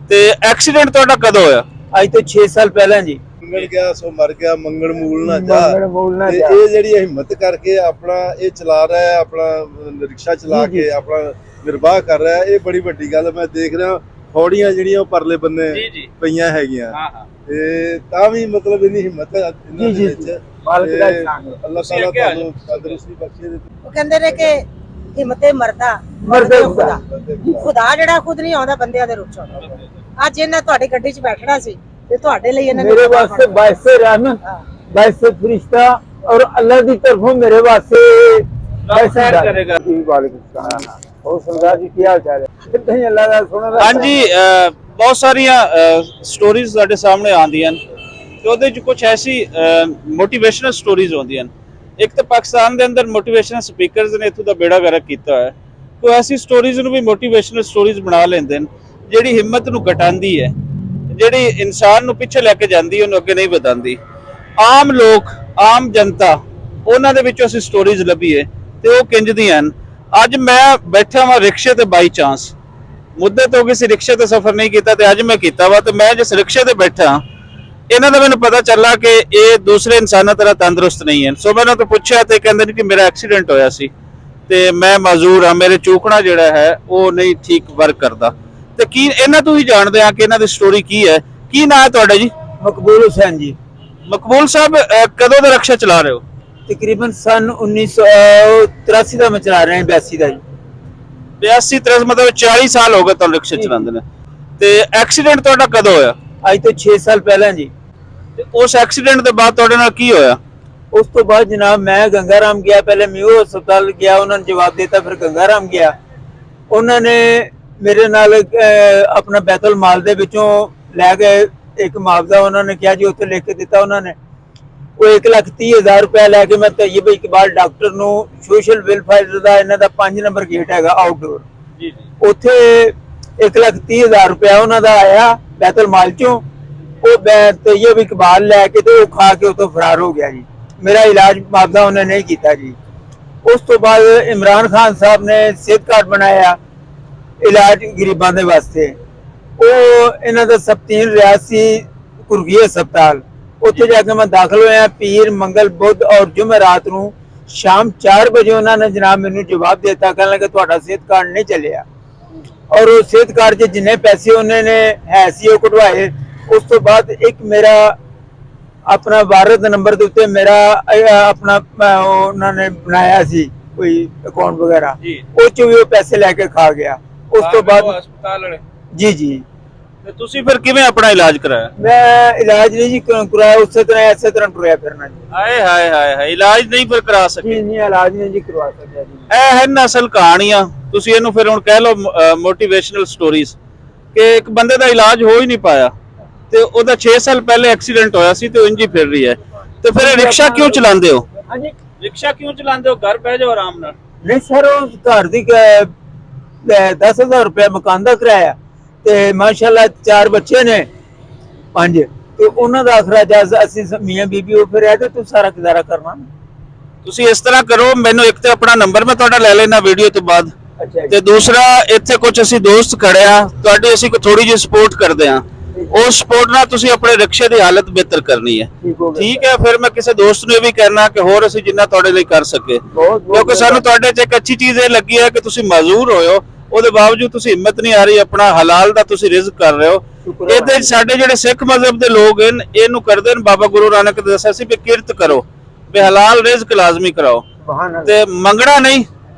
ਤੇ ਐਕਸੀਡੈਂਟ ਤੁਹਾਡਾ ਕਦੋਂ ਹੋਇਆ? ਅੱਜ ਤੋਂ 6 ਸਾਲ ਪਹਿਲਾਂ ਜੀ। ਮੰਗਣ ਗਿਆ ਸੋ ਮਰ ਗਿਆ, ਮੰਗਣ ਮੂਲ ਨਾ ਜਾ। ਮੰਗਣ ਮੂਲ ਨਾ ਤੇ ਜਾ। ਇਹ ਜਿਹੜੀ ਹਿੰਮਤ ਕਰਕੇ ਆਪਣਾ ਇਹ ਚਲਾ ਰਿਹਾ ਹੈ, ਆਪਣਾ ਰਿਕਸ਼ਾ ਚਲਾ ਜੀ, ਕੇ ਆਪਣਾ ਨਿਰਵਾਹ ਕਰ ਰਿਹਾ ਹੈ, ਇਹ ਬੜੀ ਵੱਡੀ ਗੱਲ ਮੈਂ ਦੇਖ ਰਿਹਾ। ਫੌੜੀਆਂ ਜਿਹੜੀਆਂ ਉਹ ਪਰਲੇ ਬੰਨੇ ਪਈਆਂ ਹੈਗੀਆਂ, ਤੇ ਤਾਂ ਵੀ ਮਤਲਬ ਇੰਨੀ ਹਿੰਮਤ ਹੈ ਇਹਨਾਂ ਦੇ ਵਿੱਚ। ਮਾਲਕ ਦਾ ਇਹਸਾਨ ਹੈ। ਅੱਲਾਹ ਤਾਲਾ ਤੁਹਾਨੂੰ ਤੰਦਰੁਸਤੀ ਬਖਸ਼ੇ। ਉਹ ਕਹਿੰਦੇ ਨੇ ਕਿ ਹਿੰਮਤੇ ਮਰਦਾ ਖੁਦਾ ਜਿਹੜਾ ਖੁਦ ਨਹੀਂ ਆਉਂਦਾ ਬੰਦਿਆਂ ਦੇ ਰੂਪ ਚ ਆਉਂਦਾ। ਅੱਜ ਇਹਨਾਂ ਤੁਹਾਡੀ ਗੱਡੀ 'ਚ ਬੈਠਣਾ ਸੀ ਤੇ ਤੁਹਾਡੇ ਲਈ ਇਹਨਾਂ मेरे वास्ते बाइसे रहमत, बाइसे फरिश्ता और अल्लाह की तरफों मेरे वास्ते खैर करेगा। वालेकुम सलाम। और सरदार जी क्या हाल चाल है? कहीं अल्लाह का सुना हाँ जी, बहुत सारिया स्टोरीज साडे सामने आंदियां ते ओदे च कुछ ऐसी मोटिवेशनल स्टोरीज होंदियां। एक तो पाकिस्तान दे अंदर मोटिवेशनल स्पीकर्स ने इत्थों दा बेड़ा गर्क कीता है, कोई ऐसी स्टोरीज नूं भी मोटिवेशनल स्टोरीज बना लेंदे ने जिहड़ी हिम्मत नूं घटांदी है, ਜਿਹੜੀ ਇਨਸਾਨ ਨੂੰ ਪਿੱਛੇ ਲੈ ਕੇ ਜਾਂਦੀ ਉਹਨੂੰ ਅੱਗੇ ਨਹੀਂ ਵਧਾਉਂਦੀ। ਆਮ ਲੋਕ, ਆਮ ਜਨਤਾ, ਉਹਨਾਂ ਦੇ ਵਿੱਚੋਂ ਅਸੀਂ ਸਟੋਰੀਜ਼ ਲੱਭੀਏ ਤੇ ਉਹ ਕਿੰਜਦੀਆਂ ਹਨ। ਅੱਜ ਮੈਂ ਬੈਠਾ ਵਾਂ ਰਿਕਸ਼ੇ ਤੇ ਬਾਈ ਚਾਂਸ, ਮੁੱਦੇ ਤੋਂ ਕਿਸੇ ਰਿਕਸ਼ੇ ਤੇ ਸਫ਼ਰ ਨਹੀਂ ਕੀਤਾ ਤੇ ਅੱਜ ਮੈਂ ਕੀਤਾ ਵਾ। ਤੇ ਮੈਂ ਜਿਸ ਰਿਕਸ਼ੇ ਤੇ ਬੈਠਾ ਇਹਨਾਂ ਦਾ ਮੈਨੂੰ ਪਤਾ ਚੱਲਾ ਕਿ ਇਹ ਦੂਸਰੇ ਇਨਸਾਨਾਂ ਤਰ੍ਹਾਂ ਤੰਦਰੁਸਤ ਨਹੀਂ ਹਨ। ਸੋ ਮੈਂ ਉਹਨਾਂ ਤੋਂ ਪੁੱਛਿਆ ਤੇ ਕਹਿੰਦੇ ਨੇ ਕਿ ਮੇਰਾ ਐਕਸੀਡੈਂਟ ਹੋਇਆ ਸੀ ਤੇ ਮੈਂ ਮਾਜ਼ੂਰ ਹਾਂ, ਮੇਰੇ ਚੂਕਣਾ ਜਿਹੜਾ ਹੈ ਉਹ ਨਹੀਂ ਠੀਕ ਵਰਕ ਕਰਦਾ। ਤੇ ਕੀ ਇਹਨਾਂ ਤੋਂ ਹੀ ਜਾਣਦੇ ਆ ਕਿ ਇਹਨਾਂ ਦੀ ਸਟੋਰੀ ਕੀ ਹੈ। ਕੀ ਨਾਂ ਹੈ ਤੁਹਾਡਾ ਜੀ? मकबूल हुसैन जी। ਮਕਬੂਲ ਸਾਹਿਬ, ਕਦੋਂ ਦਾ ਰਕਸ਼ਾ ਚਲਾ ਰਹੇ ਹੋ? तकरीबन सन 1983 ਦਾ ਮੈਂ ਚਲਾ ਰਿਹਾ, 82 ਦਾ ਜੀ। 82 83 ਮਤਲਬ 40 ਸਾਲ ਹੋ ਗਏ ਤੁਹਾਨੂੰ ਰਕਸ਼ਾ ਚਲਾਉਂਦੇ ਨੇ। ਤੇ ਐਕਸੀਡੈਂਟ ਤੁਹਾਡਾ ਕਦੋਂ ਹੋਇਆ? ਅੱਜ ਤੋਂ 6 ਸਾਲ ਪਹਿਲਾਂ ਜੀ। ਤੇ ਉਸ ਐਕਸੀਡੈਂਟ ਦੇ ਬਾਅਦ ਤੁਹਾਡੇ ਨਾਲ ਕੀ ਹੋਇਆ? ਉਸ ਤੋਂ ਬਾਅਦ ਜਨਾਬ ਮੈਂ ਗੰਗਾਰਾਮ ਗਿਆ, ਪਹਿਲੇ ਮਿਓ ਹਸਪਤਾਲ ਗਿਆ, ਉਹਨਾਂ ਨੇ ਜਵਾਬ ਦਿੱਤਾ, ਫਿਰ ਗੰਗਾਰਾਮ ਗਿਆ। ਉਹਨਾਂ ਨੇ ਮੇਰੇ ਨਾਲ ਆਪਣਾ ਬੈਤੁਲ ਮਾਲ ਦੇ ਵਿੱਚੋਂ ਲੈ ਕੇ ਇੱਕ ਮੁਆਵਜ਼ਾ ਉਹਨਾਂ ਨੇ ਕਿਹਾ ਜੀ ਉੱਥੇ ਲਿਖ ਕੇ ਦਿੱਤਾ ਉਹਨਾਂ ਨੇ। ਉਹ 1,30,000 ਰੁਪਏ ਲੈ ਕੇ ਮੈਂ ਤയ്यब ਇਕਬਾਲ ਡਾਕਟਰ ਨੂੰ ਸੋਸ਼ਲ ਵੈਲਫੇਅਰ ਦਾ ਇਹਨਾਂ ਦਾ 5 ਨੰਬਰ ਗੇਟ ਹੈਗਾ ਆਊਟਡੋਰ, ਉੱਥੇ 1,30,000 ਰੁਪਏ ਉਹਨਾਂ ਦਾ ਆਇਆ ਬੈਤੁਲ ਮਾਲ ਚੋਂ। ਉਹ ਤയ്यब ਇਕਬਾਲ ਲੈ ਕੇ ਤੇ ਉਹ ਖਾ ਕੇ ਉੱਥੋਂ ਫਰਾਰ ਹੋ ਗਿਆ ਜੀ। ਮੇਰਾ ਇਲਾਜ ਮੁਆਵਜ਼ਾ ਉਹਨੇ ਨਹੀਂ ਕੀਤਾ ਜੀ। ਉਸ ਤੋਂ ਬਾਅਦ ਇਮਰਾਨ ਖਾਨ ਸਾਹਿਬ ਨੇ ਸਿਹਤ ਕਾਰਡ ਬਣਾਇਆ ਇਲਾਜ ਗਰੀਬਾਂ ਦੇ ਵਾਸਤੇ। ਉਹ ਇਹਨਾਂ ਦਾ ਸਬਤੀਨ ਰਿਆਸੀ ਕੁਰਗੀ ਹਸਪਤਾਲ, ਉੱਥੇ ਜਾ ਕੇ ਮੈਂ ਦਾਖਲ ਹੋਇਆ। ਪੀਰ, ਮੰਗਲ, ਬੁੱਧ ਔਰ ਜੁਮੇਰਾਤ ਨੂੰ ਸ਼ਾਮ 4 ਵਜੇ ਉਹਨਾਂ ਨੇ ਜਨਾਬ ਮੈਨੂੰ ਜਵਾਬ ਦਿੱਤਾ, ਕਹਿਣ ਲੱਗੇ ਤੁਹਾਡਾ ਸਿਹਤ ਕਾਰਡ ਨਹੀਂ ਚੱਲਿਆ। ਔਰ ਉਹ ਸਿਹਤ ਕਾਰਡ 'ਚ ਜਿੰਨੇ ਪੈਸੇ ਉਹਨਾਂ ਨੇ ਹੈ ਸੀ ਉਹ ਕਢਵਾਏ। ਉਸ ਤੋਂ ਬਾਅਦ ਇੱਕ ਮੇਰਾ ਆਪਣਾ ਭਾਰਤ ਨੰਬਰ ਦੇ ਉੱਤੇ ਮੇਰਾ ਆਪਣਾ ਉਹਨਾਂ ਨੇ ਬਣਾਇਆ ਸੀ ਕੋਈ ਅਕਾਊਂਟ ਵਗੈਰਾ, ਉਹ 'ਚ ਵੀ ਉਹ ਪੈਸੇ ਲੈ ਕੇ ਖਾ ਗਿਆ। ਉਸ ਤੋਂ ਬਾਅਦ ਹਸਪਤਾਲ ਵਾਲੇ ਜੀ ਜੀ ਤੇ ਤੁਸੀਂ ਫਿਰ ਕਿਵੇਂ ਆਪਣਾ ਇਲਾਜ ਕਰਾਇਆ? ਮੈਂ ਇਲਾਜ ਨਹੀਂ ਜੀ ਕਰਾਇਆ, ਉਸੇ ਤਰ੍ਹਾਂ ਐਸੇ ਤਰ੍ਹਾਂ ਟੁਰਿਆ ਫਿਰਨਾ ਜੀ। ਹਾਏ ਹਾਏ ਹਾਏ ਹਾਏ, ਇਲਾਜ ਨਹੀਂ ਫਿਰ ਕਰਾ ਸਕੇ? ਜੀ ਨਹੀਂ, ਇਲਾਜ ਨਹੀਂ ਜੀ ਕਰਵਾ ਸਕਿਆ ਜੀ। ਇਹ ਹੈ ਅਸਲ ਕਹਾਣੀਆਂ, ਤੁਸੀਂ ਇਹਨੂੰ ਫਿਰ ਹੁਣ ਕਹਿ ਲਓ ਮੋਟੀਵੇਸ਼ਨਲ ਸਟੋਰੀਜ਼, ਕਿ ਇੱਕ ਬੰਦੇ ਦਾ ਇਲਾਜ ਹੋ ਹੀ ਨਹੀਂ ਪਾਇਆ ਤੇ ਉਹਦਾ 6 ਸਾਲ ਪਹਿਲੇ ਐਕਸੀਡੈਂਟ ਹੋਇਆ ਸੀ ਤੇ ਉਹ ਇੰਜ ਹੀ ਫਿਰ ਰਹੀ ਹੈ। ਤੇ ਫਿਰ ਇਹ ਰਿਕਸ਼ਾ ਕਿਉਂ ਚਲਾਉਂਦੇ ਹੋ? ਹਾਂਜੀ, ਰਿਕਸ਼ਾ ਕਿਉਂ ਚਲਾਉਂਦੇ ਹੋ? ਘਰ ਬਹਿ ਜਾਓ ਆਰਾਮ ਨਾਲ। ਨਹੀਂ ਸਰ, ਉਹ ਘਰ ਦੀ 10,000 ਰੁਪਏ ਮਕਾਨ ਦਾ ਕਿਰਾਇਆ ਤੇ ਮਾਸ਼ਾਅੱਲਾ 4 ਬੱਚੇ ਨੇ, 5, ਤੇ ਉਹਨਾਂ ਦਾ ਖਰਚਾ ਅਸੀਂ ਮੀਆਂ ਬੀਬੀ ਉਹ ਫਿਰ ਹੈ ਤੇ ਤੂੰ ਸਾਰਾ ਗੁਜ਼ਾਰਾ ਕਰਨਾ। ਤੁਸੀਂ ਇਸ ਤਰ੍ਹਾਂ ਕਰੋ, ਮੈਨੂੰ ਇੱਕ ਤੇ ਆਪਣਾ ਨੰਬਰ ਮੈਂ ਤੁਹਾਡਾ ਲੈ ਲੈਣਾ ਵੀਡੀਓ ਤੋਂ ਬਾਅਦ, ਤੇ ਦੂਸਰਾ ਇੱਥੇ ਕੁਝ ਅਸੀਂ ਦੋਸਤ ਖੜੇ ਆ ਤੁਹਾਡੀ, ਅਸੀਂ ਥੋੜੀ ਜਿਹੀ ਸਪੋਰਟ ਕਰਦੇ ਆ। ਉਸ ਸਪੋਰਟ ਨਾਲ ਤੁਸੀਂ ਆਪਣੇ ਰਿਕਸ਼ੇ ਦੀ ਹਾਲਤ ਬਿਹਤਰ ਕਰਨੀ ਹੈ, ਠੀਕ ਹੈ? ਫਿਰ ਮੈਂ ਕਿਸੇ ਦੋਸਤ ਨੂੰ ਇਹ ਵੀ ਕਹਿਣਾ ਕਿ ਹੋਰ ਅਸੀਂ ਜਿੰਨਾ ਤੁਹਾਡੇ ਲਈ ਕਰ ਸਕੇ, ਕਿਉਂਕਿ ਸਾਨੂੰ ਤੁਹਾਡੇ 'ਚ ਇੱਕ ਅੱਛੀ ਚੀਜ਼ ਇਹ ਲੱਗੀ ਹੈ ਕਿ ਤੁਸੀਂ ਮਾਜ਼ੂਰ ਹੋਏ ਹੋ, ਉਹਦੇ ਬਾਵਜੂਦ ਤੁਸੀਂ ਹਿੰਮਤ ਨਹੀਂ ਆ ਰਹੀ, ਆਪਣਾ ਹਲਾਲ ਦਾ ਤੁਸੀਂ ਰਿਜ਼ਕ ਕਰ ਰਹੇ ਹੋ। ਇਹਦੇ ਸਾਡੇ ਜਿਹੜੇ ਸਿੱਖ ਮਜ਼ਹਬ ਦੇ ਲੋਕ ਹਨ ਇਹਨੂੰ ਕਰਦੇ ਨੇ, ਬਾਬਾ ਗੁਰੂ ਨਾਨਕ ਨੇ ਦੱਸਿਆ ਸੀ ਵੀ ਕਿਰਤ ਕਰੋ, ਵੀ ਹਲਾਲ ਰਿਜ਼ਕ ਲਾਜ਼ਮੀ ਕਰਾਓ ਤੇ ਮੰਗਣਾ ਨਹੀਂ,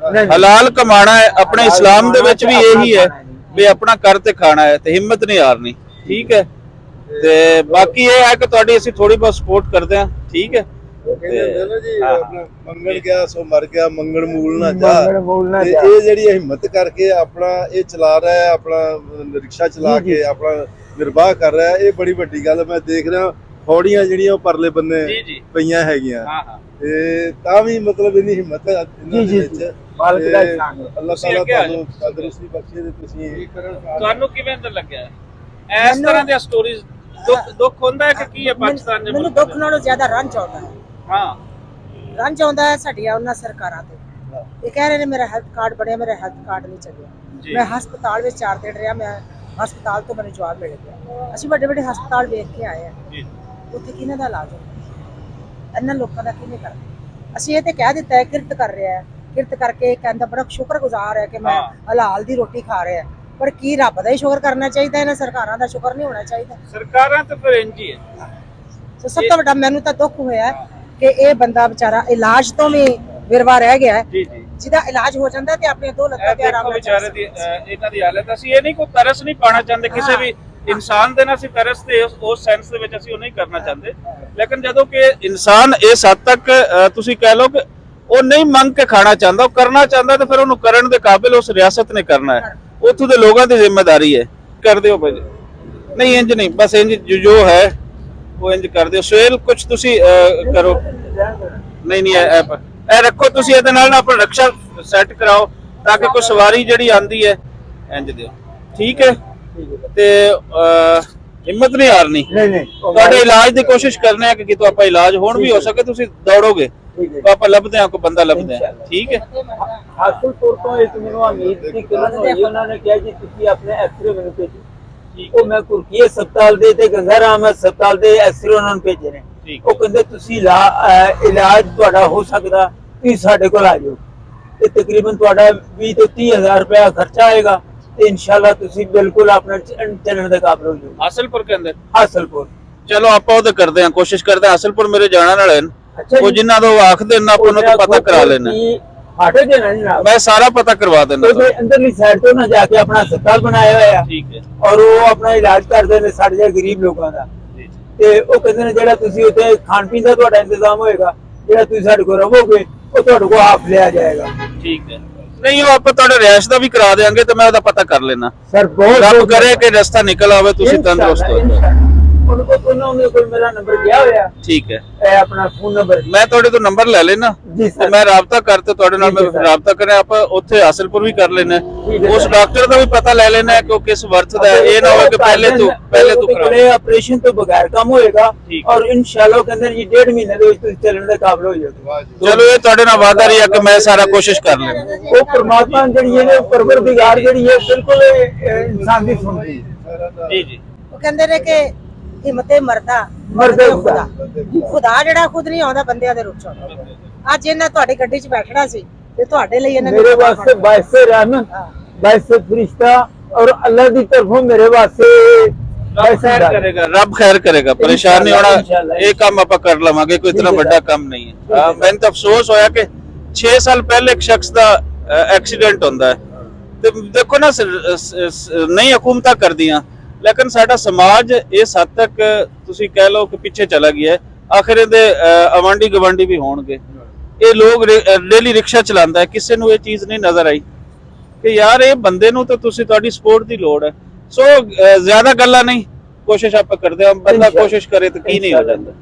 ਹਲਾਲ ਕਮਾਣਾ ਹੈ। ਆਪਣੇ ਇਸਲਾਮ ਦੇ ਵਿੱਚ ਵੀ ਇਹੀ ਹੈ ਵੀ ਆਪਣਾ ਕਰ ਤੇ ਖਾਣਾ ਹੈ ਤੇ ਹਿੰਮਤ ਨਹੀਂ ਹਾਰਨੀ, ਠੀਕ ਹੈ? ਤੇ ਬਾਕੀ ਇਹ ਹੈ ਕਿ ਤੁਹਾਡੀ ਅਸੀਂ ਥੋੜੀ ਬਹੁਤ ਸਪੋਰਟ ਕਰਦੇ ਹਾਂ, ਠੀਕ ਹੈ? ਮੰਗਣ ਗਿਆ ਸੋ ਮਰ ਗਿਆ, ਮੰਗਣ ਮੂਲ ਨਾ ਜਾ। ਤੇ ਇਹ ਜਿਹੜੀ ਹਿੰਮਤ ਕਰਕੇ ਆਪਣਾ ਇਹ ਚਲਾ ਰਿਹਾ ਹੈ, ਆਪਣਾ ਰਿਕਸ਼ਾ ਚਲਾ ਕੇ ਆਪਣਾ ਨਿਰਵਾਹ ਕਰ ਰਿਹਾ ਹੈ, ਇਹ ਬੜੀ ਵੱਡੀ ਗੱਲ ਮੈਂ ਦੇਖ ਰਿਹਾ। ਫੌੜੀਆਂ ਜਿਹੜੀਆਂ ਉਹ ਪਰਲੇ ਬੰਨੇ ਪਈਆਂ ਹੈਗੀਆਂ, ਤੇ ਤਾਂ ਵੀ ਮਤਲਬ ਇੰਨੀ ਹਿੰਮਤ ਹੈ ਇਹਨਾਂ ਦੇ ਵਿੱਚ। ਮਾਲਕ ਦਾ ਇਹਸਾਨ ਹੈ। ਅੱਲਾਹ ਤਾਲਾ ਤੁਹਾਨੂੰ ਤੰਦਰੁਸਤੀ ਬਖਸ਼ੇ ਤੇ ਤੁਸੀਂ ਤੁਹਾਨੂੰ ਕਿਵੇਂ ਅੰਦਰ ਲੱਗਿਆ ਇਸ ਤਰ੍ਹਾਂ ਦੀਆਂ ਸਟੋਰੀਜ਼? ਦੁੱਖ ਹੁੰਦਾ ਹੈ ਕਿ ਕੀ ਹੈ ਪਾਕਿਸਤਾਨ ਦੇ? ਮੈਨੂੰ ਦੁੱਖ ਨਾਲੋਂ ਜ਼ਿਆਦਾ ਰੰਜ ਆਉਂਦਾ ਹੈ। ਹਾਂ, ਰੰਜ ਆਉਂਦਾ ਹੈ ਸਾਡੀਆਂ ਉਹਨਾਂ ਸਰਕਾਰਾਂ ਤੇ। ਇਹ ਕਹਿ ਰਹੇ ਨੇ ਮੇਰਾ ਹੈਲਥ ਕਾਰਡ ਬਣਿਆ, ਮੇਰਾ ਹੈਲਥ ਕਾਰਡ ਨਹੀਂ ਚੱਲਿਆ। ਮੈਂ ਹਸਪਤਾਲ ਵਿੱਚ 4 ਦਿਨ ਰਿਹਾ, ਮੈਂ ਹਸਪਤਾਲ ਤੋਂ ਮੈਨੂੰ ਜਵਾਬ ਮਿਲ ਗਿਆ। ਅਸੀਂ ਵੱਡੇ ਵੱਡੇ ਹਸਪਤਾਲ ਵੇਖ ਕੇ ਆਏ ਆ, ਜੀ ਉੱਥੇ ਕਿਹਨਾਂ ਦਾ ਇਲਾਜ ਹੁੰਦਾ, ਇਹਨਾਂ ਲੋਕਾਂ ਦਾ ਕਿਹਨੇ ਕਰਨਾ। ਅਸੀਂ ਇਹ ਤੇ ਕਹਿ ਦਿੱਤਾ ਹੈ ਕਿਰਤ ਕਰ ਰਿਹਾ ਹੈ, ਕਿਰਤ ਕਰਕੇ ਕਹਿੰਦਾ ਬੜਾ ਸ਼ੁਕਰਗੁਜ਼ਾਰ ਹੈ ਕਿ ਮੈਂ ਹਲਾਲ ਦੀ ਰੋਟੀ ਖਾ ਰਿਹਾ, ਪਰ ਕੀ ਰੱਬ ਦਾ ਹੀ ਸ਼ੁਕਰ ਕਰਨਾ ਚਾਹੀਦਾ, ਇਹਨਾਂ ਸਰਕਾਰਾਂ ਦਾ ਸ਼ੁਕਰ ਨਹੀਂ ਹੋਣਾ ਚਾਹੀਦਾ। ਸਰਕਾਰਾਂ ਤਾਂ ਫਿਰ ਇੰਜ ਹੀ ਹੈ। ਸੋ ਸਭ ਤੋਂ ਵੱਡਾ ਮੈਨੂੰ ਤਾਂ ਦੁੱਖ ਹੋਇਆ ਕਿ ਇਹ ਬੰਦਾ ਵਿਚਾਰਾ ਇਲਾਜ ਤੋਂ ਵੀ ਵਿਰਵਾ ਰਹਿ ਗਿਆ ਹੈ। ਜੀ ਜੀ ਜਿਹਦਾ ਇਲਾਜ ਹੋ ਜਾਂਦਾ ਤੇ ਆਪਣੇ ਦੋ ਲੱਤਾਂ ਤੇ ਆਰਾਮ ਦੇਖੋ ਨਾਲ ਵਿਚਾਰੇ ਦੀ ਇਹਨਾਂ ਦੀ ਹਾਲਤ, ਅਸੀਂ ਇਹ ਨਹੀਂ ਕੋਈ ਤਰਸ ਨਹੀਂ ਪਾਣਾ ਚਾਹੁੰਦੇ ਕਿਸੇ ਵੀ ਇਨਸਾਨ ਦੇ ਨਾਲ, ਅਸੀਂ ਤਰਸ ਤੇ ਉਸ ਸੈਂਸ ਦੇ ਵਿੱਚ ਅਸੀਂ ਉਹ ਨਹੀਂ ਕਰਨਾ ਚਾਹੁੰਦੇ, ਲੇਕਿਨ ਜਦੋਂ ਕਿ ਇਨਸਾਨ ਇਸ ਹੱਦ ਤੱਕ ਤੁਸੀਂ ਕਹਿ ਲਓ ਕਿ ਉਹ ਨਹੀਂ ਮੰਗ ਕੇ ਖਾਣਾ ਚਾਹੁੰਦਾ, ਉਹ ਕਰਨਾ ਚਾਹੁੰਦਾ ਤੇ ਫਿਰ ਉਹਨੂੰ ਕਰਨ ਦੇ ਕਾਬਿਲ ਉਸ ਰਿਆਸਤ ਨੇ ਕਰਨਾ ਹੈ, ਉੱਥੋਂ ਦੇ ਲੋਕਾਂ ਦੀ ਜ਼ਿੰਮੇਵਾਰੀ ਹੈ। ਕਰ ਦਿਓ ਭਾਈ, ਨਹੀਂ ਇੰਜ ਨਹੀਂ, ਬਸ ਇੰਜ ਜੋ ਹੈ ਉਹ ਇੰਜ ਕਰ ਦਿਓ। ਸਵੇਲ ਕੁਝ ਤੁਸੀਂ ਕਰੋ, ਨਹੀਂ ਨਹੀਂ ਇਹ ਰੱਖੋ ਤੁਸੀਂ, ਇਹਦੇ ਨਾਲ ਨਾ ਆਪਣਾ ਰਕਸ਼ਾ ਸੈੱਟ ਕਰਾਓ ਤਾਂ ਕਿ ਕੋਈ ਸਵਾਰੀ ਜਿਹੜੀ ਆਂਦੀ ਹੈ ਇੰਜ ਦਿਓ, ਠੀਕ ਹੈ। ਤੇ ਹਿੰਮਤ ਨਹੀਂ ਹਾਰਨੀ, ਨਹੀਂ ਤੁਹਾਡੇ ਇਲਾਜ ਦੀ ਕੋਸ਼ਿਸ਼ ਕਰਨੇ ਆ ਕਿ ਕਿਤੋਂ ਆਪਾਂ ਇਲਾਜ ਹੋਣ ਵੀ ਹੋ ਸਕੇ, ਤੁਸੀਂ ਦੌੜੋਗੇ ਤਾਂ ਆਪਾਂ ਲੱਭਦੇ ਹਾਂ, ਕੋਈ ਬੰਦਾ ਲੱਭਦੇ ਹਾਂ, ਠੀਕ ਹੈ। ਹਾਸਲਪੁਰ ਤੋਂ ਇੱਕ ਮੈਨੂੰ ਉਮੀਦ ਦੀ ਕਿਰਨ ਹੋਈ, ਉਹਨਾਂ ਨੇ ਕਿਹਾ ਜੀ ਤੁਸੀਂ ਆਪਣੇ ਐਕਸਰੇ ਮੈਨੂੰ ਭੇਜੋ। ਉਹ ਮੈਂ ਕੁਰਕੀ ਹਸਪਤਾਲ ਦੇ ਤੇ ਗੰਗਾ ਰਾਮ ਹਸਪਤਾਲ ਦੇ ਐਕਸਰੇ ਉਹਨਾਂ ਨੂੰ ਭੇਜੇ ਨੇ। ਉਹ ਕਹਿੰਦੇ ਤੁਸੀਂ ਇਲਾਜ ਤੁਹਾਡਾ ਹੋ ਸਕਦਾ, ਤੁਸੀਂ ਸਾਡੇ ਕੋਲ ਆ ਜਾਓ ਤੇ ਤਕਰੀਬਨ ਤੁਹਾਡਾ 20 ਤੋਂ 30,000 ਰੁਪਇਆ ਖਰਚਾ ਆਏਗਾ ਤੇ ਇਨਸ਼ਾਅੱਲਾ ਤੁਸੀਂ ਬਿਲਕੁਲ ਆਪਣਾ ਚੱਲਣ ਦੇ ਕਾਬਿਲ ਹੋ ਜਾਓ। ਹਾਸਲਪੁਰ ਕੇ ਅੰਦਰ ਹਾਸਲਪੁਰ ਚਲੋ ਆਪਾਂ ਉਹਦੇ ਕਰਦੇ ਹਾਂ, ਕੋਸ਼ਿਸ਼ ਕਰਦੇ ਹਾਂ। ਹਾਸਲਪੁਰ ਮੇਰੇ ਜਾਣਨ ਵਾਲੇ ਨੇ, ਅੱਛਾ ਉਹ ਜਿਨ੍ਹਾਂ ਤੋਂ ਆਖਦੇ ਨੇ ਆਪਾਂ ਉਹਨਾਂ ਤੋਂ ਪਤਾ ਕਰਾ ਲੈਣਾ, ਹਾਟੇ ਦੇ ਨਾ ਜਨਾਬ, ਮੈਂ ਸਾਰਾ ਪਤਾ ਕਰਵਾ ਦੇਣਾ। ਉਹਦੇ ਅੰਦਰਲੀ ਸਾਈਡ ਤੋਂ ਨਾ ਜਾ ਕੇ ਆਪਣਾ ਹਸਪਤਾਲ ਬਣਾਇਆ ਹੋਇਆ, ਠੀਕ ਹੈ ਔਰ ਉਹ ਆਪਣਾ ਇਲਾਜ ਕਰਦੇ ਨੇ ਸਾਡੇ ਜਿਹੇ ਗਰੀਬ ਲੋਕਾਂ ਦਾ। ਤੇ ਉਹ ਕਹਿੰਦੇ ਨੇ ਜਿਹੜਾ ਤੁਸੀਂ ਉੱਥੇ ਖਾਣ ਪੀਣ ਦਾ ਤੁਹਾਡਾ ਇੰਤਜ਼ਾਮ ਹੋਏਗਾ, ਜਿਹੜਾ ਤੁਸੀਂ ਸਾਡੇ ਕੋਲ ਰਹੋਗੇ ਉਹ ਤੁਹਾਡੇ ਕੋਲ ਆਪ ਲਿਆ ਜਾਏਗਾ। ਠੀਕ ਹੈ, ਨਹੀਂ ਉਹ ਆਪਾਂ ਤੁਹਾਡੇ ਰਿਹਾਇਸ਼ ਦਾ ਵੀ ਕਰਾ ਦੇਾਂਗੇ ਤੇ ਮੈਂ ਉਹਦਾ ਪਤਾ ਕਰ ਲੈਣਾ। ਸਰ ਬਹੁਤ ਰੱਬ ਕਰੇ ਕਿ ਰਸਤਾ ਨਿਕਲ ਆਵੇ, ਤੁਸੀਂ ਤੰਦਰੁਸਤ ਹੋ ਜਾਓ। ਉਹਨਾਂ ਕੋਲ ਮੇਰਾ ਨੰਬਰ ਗਿਆ ਹੋਇਆ, ਠੀਕ ਹੈ, ਇਹ ਆਪਣਾ ਫੋਨ ਨੰਬਰ ਮੈਂ ਤੁਹਾਡੇ ਤੋਂ ਨੰਬਰ ਲੈ ਲੈਣਾ ਜੀ ਤੇ ਸਰ। ਮੈਂ ਰਾਬਤਾ ਕਰਤੇ ਤੁਹਾਡੇ ਨਾਲ, ਮੈਂ ਰਾਬਤਾ ਕਰਿਆ, ਆਪਾਂ ਉੱਥੇ ਹਾਸਲਪੁਰ ਵੀ ਕਰ ਲੈਣਾ, ਉਸ ਡਾਕਟਰ ਦਾ ਵੀ ਪਤਾ ਲੈ ਲੈਣਾ ਕਿ ਉਹ ਕਿਸ ਵਰਤ ਦਾ ਹੈ। ਇਹ ਨਾ ਹੋਵੇ ਕਿ ਪਹਿਲੇ ਤੋਂ ਕਰਾਓ, ਆਪਰੇਸ਼ਨ ਤੋਂ ਬਗੈਰ ਕੰਮ ਹੋਏਗਾ ਔਰ ਇਨਸ਼ਾਅੱਲਾ ਕਹਿੰਦੇ ਜੀ 1.5 ਮਹੀਨੇ ਦੇ ਵਿੱਚ ਤੁਸੀਂ ਚੱਲਣ ਦੇ ਕਾਬਿਲ ਹੋ ਜਾਓਗੇ। ਚਲੋ ਇਹ ਤੁਹਾਡੇ ਨਾਲ ਵਾਅਦਾ ਰਹੀ ਹੈ ਕਿ ਮੈਂ ਸਾਰਾ ਕੋਸ਼ਿਸ਼ ਕਰ ਲੈਣਾ। ਉਹ ਪਰਮਾਤਮਾ ਜਿਹੜੀ ਹੈ ਪਰਵਰਦਿਗਾਰ ਜਿਹੜੀ ਹੈ ਬਿਲਕੁਲ ਇਨਸਾਨ ਦੀ ਸੁਣਦੀ ਹੈ। ਜੀ ਜੀ, ਉਹ ਕਹਿੰਦੇ ਨੇ ਕਿ ਹਿੰਮਤੇ ਮਰਦਾ ਮਰਦੇ ਖੁਦਾ, ਖੁਦਾ ਜਿਹੜਾ ਖੁਦ ਨਹੀਂ ਆਉਂਦਾ ਬੰਦਿਆਂ ਦੇ ਰੂਪ ਚ ਆਉਂਦਾ। ਅੱਜ ਇਹਨਾਂ ਤੁਹਾਡੀ ਗੱਡੀ 'ਚ ਬੈਠਣਾ ਸੀ ਤੇ ਤੁਹਾਡੇ ਲਈ ਇਹਨਾਂ ਨੇ मेरे वास्ते बाइसे रहमत, बाइसे फरिश्ता और अल्लाह की तरफों मेरे वास्ते ਰੱਬ ਖੈਰ ਕਰੇਗਾ, ਰੱਬ ਖੈਰ ਕਰੇਗਾ, ਪਰੇਸ਼ਾਨ ਨਹੀਂ ਹੋਣਾ। ਇਹ ਕੰਮ ਆਪਾਂ ਕਰ ਲਵਾਂਗੇ, ਕੋਈ ਇਤਨਾ ਵੱਡਾ ਕੰਮ ਨਹੀਂ ਹੈ। ਮੈਨੂੰ ਤਾਂ ਅਫਸੋਸ ਹੋਇਆ ਕਿ 6 ਸਾਲ ਪਹਿਲੇ ਇੱਕ ਸ਼ਖਸ ਦਾ ਐਕਸੀਡੈਂਟ ਹੁੰਦਾ ਹੈ ਤੇ ਦੇਖੋ ਨਾ, ਨਹੀਂ ਹਕੂਮਤਾਂ ਕਰਦੀਆਂ, ਲੇਕਿਨ ਸਾਡਾ ਸਮਾਜ ਇਸ ਹੱਦ ਤੱਕ ਤੁਸੀਂ ਕਹਿ ਲਓ ਕਿ ਪਿੱਛੇ ਚਲਾ ਗਿਆ ਹੈ। ਆਖਿਰ ਇਹਦੇ ਆਵਾਂਢੀ ਗਵਾਂਢੀ ਵੀ ਹੋਣਗੇ। ਇਹ ਲੋਕ ਡੇਲੀ ਰਿਕਸ਼ਾ ਚਲਾਉਂਦਾ ਹੈ, ਕਿਸੇ ਨੂੰ ਇਹ ਚੀਜ਼ ਨਹੀਂ ਨਜ਼ਰ ਆਈ ਕਿ ਯਾਰ ਇਹ ਬੰਦੇ ਨੂੰ ਤਾਂ ਤੁਸੀਂ ਤੁਹਾਡੀ ਸਪੋਰਟ ਦੀ ਲੋੜ ਹੈ। ਸੋ ਜ਼ਿਆਦਾ ਗੱਲਾਂ ਨਹੀਂ, ਕੋਸ਼ਿਸ਼ ਆਪਾਂ ਕਰਦੇ ਹਾਂ, ਬੰਦਾ ਕੋਸ਼ਿਸ਼ ਕਰੇ ਤਾਂ ਕੀ ਨਹੀਂ ਹੋ ਜਾਂਦਾ।